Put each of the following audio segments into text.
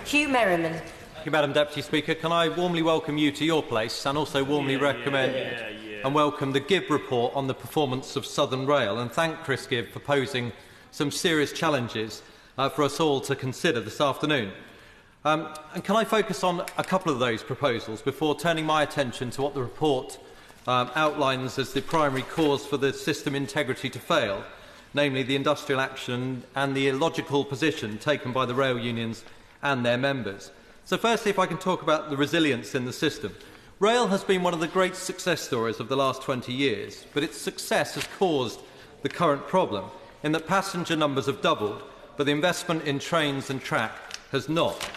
Hugh Merriman. Thank you, Madam Deputy Speaker. Can I warmly welcome you to your place and also warmly recommend and welcome the Gibb report on the performance of Southern Rail and thank Chris Gibb for posing some serious challenges for us all to consider this afternoon. And can I focus on a couple of those proposals before turning my attention to what the report outlines as the primary cause for the system integrity to fail, namely the industrial action and the illogical position taken by the rail unions and their members. So firstly, if I can talk about the resilience in the system. Rail has been one of the great success stories of the last 20 years, but its success has caused the current problem in that passenger numbers have doubled, but the investment in trains and track has not.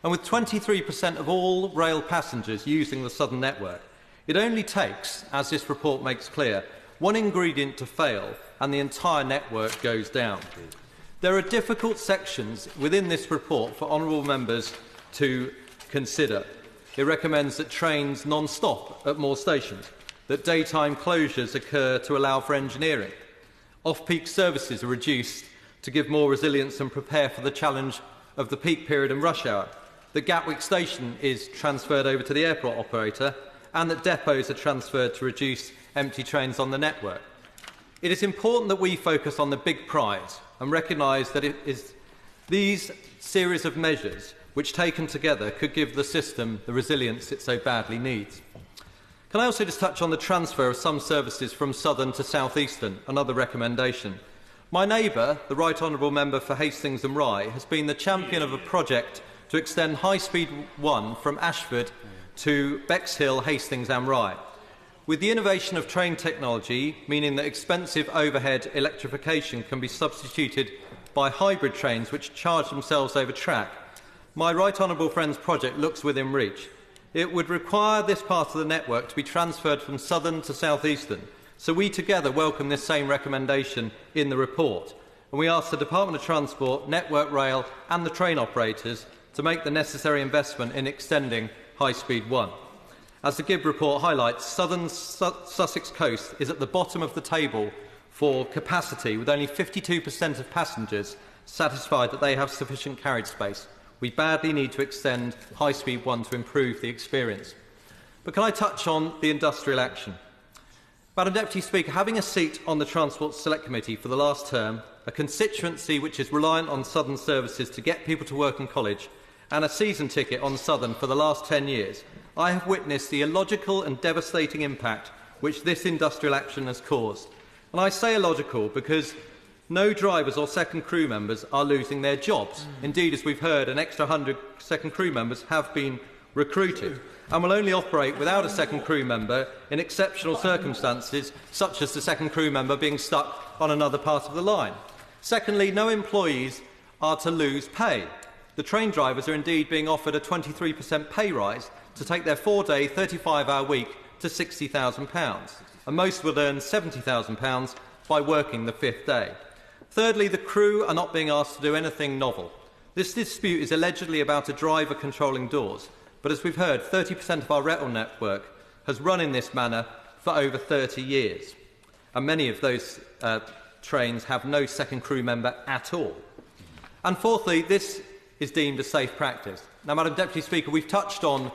And with 23% of all rail passengers using the Southern network, it only takes, as this report makes clear, one ingredient to fail and the entire network goes down. There are difficult sections within this report for honourable members to consider. It recommends that trains non-stop at more stations, that daytime closures occur to allow for engineering, off-peak services are reduced to give more resilience and prepare for the challenge of the peak period and rush hour, that Gatwick Station is transferred over to the airport operator, and that depots are transferred to reduce empty trains on the network. It is important that we focus on the big prize and recognise that it is these series of measures which taken together could give the system the resilience it so badly needs. Can I also just touch on the transfer of some services from Southern to South Eastern, another recommendation? My neighbour, the Right Honourable Member for Hastings and Rye, has been the champion of a project to extend High Speed 1 from Ashford to Bexhill, Hastings and Rye. With the innovation of train technology, meaning that expensive overhead electrification can be substituted by hybrid trains which charge themselves over track, my Right Honourable Friend's project looks within reach. It would require this part of the network to be transferred from Southern to South Eastern, so we together welcome this same recommendation in the report. And we ask the Department of Transport, Network Rail and the train operators to make the necessary investment in extending High Speed 1. As the Gibb report highlights, Southern Sussex Coast is at the bottom of the table for capacity, with only 52% of passengers satisfied that they have sufficient carriage space. We badly need to extend High Speed 1 to improve the experience. But can I touch on the industrial action? Madam Deputy Speaker, having a seat on the Transport Select Committee for the last term, a constituency which is reliant on Southern services to get people to work and college, and a season ticket on Southern for the last 10 years, I have witnessed the illogical and devastating impact which this industrial action has caused. And I say illogical because no drivers or second crew members are losing their jobs. Indeed, as we've heard, an extra 100 second crew members have been recruited and will only operate without a second crew member in exceptional circumstances, such as the second crew member being stuck on another part of the line. Secondly, no employees are to lose pay. The train drivers are indeed being offered a 23% pay rise to take their 4-day, 35-hour week to £60,000, and most will earn £70,000 by working the 5th day. Thirdly, the crew are not being asked to do anything novel. This dispute is allegedly about a driver controlling doors, but as we've heard, 30% of our rail network has run in this manner for over 30 years, and many of those trains have no second crew member at all. And fourthly, this is deemed a safe practice. Now, Madam Deputy Speaker, we've touched on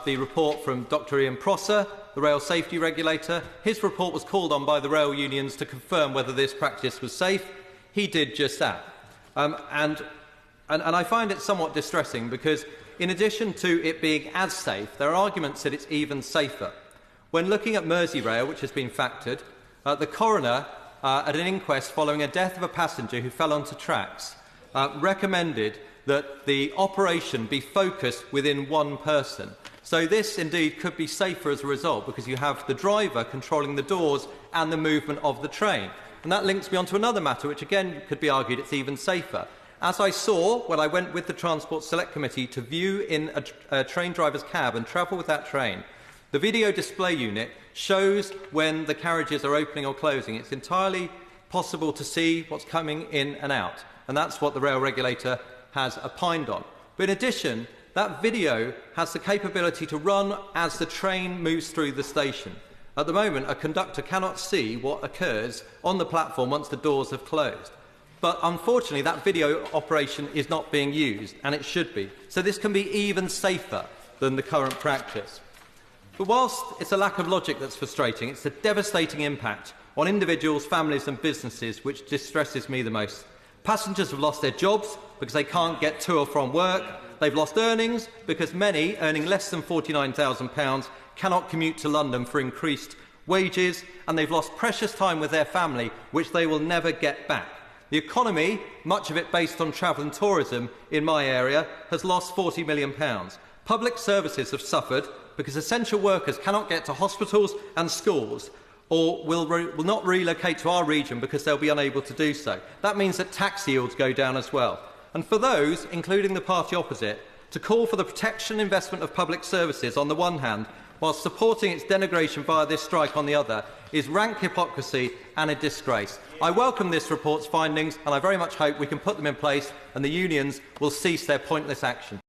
the report from Dr Ian Prosser, the rail safety regulator. His report was called on by the rail unions to confirm whether this practice was safe. He did just that. And I find it somewhat distressing because in addition to it being as safe, there are arguments that it's even safer. When looking at Merseyrail, which has been factored, the coroner, at an inquest following a death of a passenger who fell onto tracks, recommended that the operation be focused within one person. So this indeed could be safer as a result because you have the driver controlling the doors and the movement of the train. And that links me on to another matter which again could be argued it's even safer. As I saw when I went with the Transport Select Committee to view in a train driver's cab and travel with that train, the video display unit shows when the carriages are opening or closing. It's entirely possible to see what's coming in and out, and that's what the rail regulator has opined on. But in addition, that video has the capability to run as the train moves through the station. At the moment, a conductor cannot see what occurs on the platform once the doors have closed. But unfortunately, that video operation is not being used, and it should be. So this can be even safer than the current practice. But whilst it's a lack of logic that's frustrating, it's the devastating impact on individuals, families and businesses which distresses me the most. Passengers have lost their jobs because they can't get to or from work. They've lost earnings because many, earning less than £49,000, cannot commute to London for increased wages, and they've lost precious time with their family, which they will never get back. The economy, much of it based on travel and tourism in my area, has lost £40 million. Public services have suffered because essential workers cannot get to hospitals and schools, or will not relocate to our region because they'll be unable to do so. That means that tax yields go down as well. And for those, including the party opposite, to call for the protection and investment of public services on the one hand, whilst supporting its denigration via this strike on the other, is rank hypocrisy and a disgrace. I welcome this report's findings, and I very much hope we can put them in place and the unions will cease their pointless action.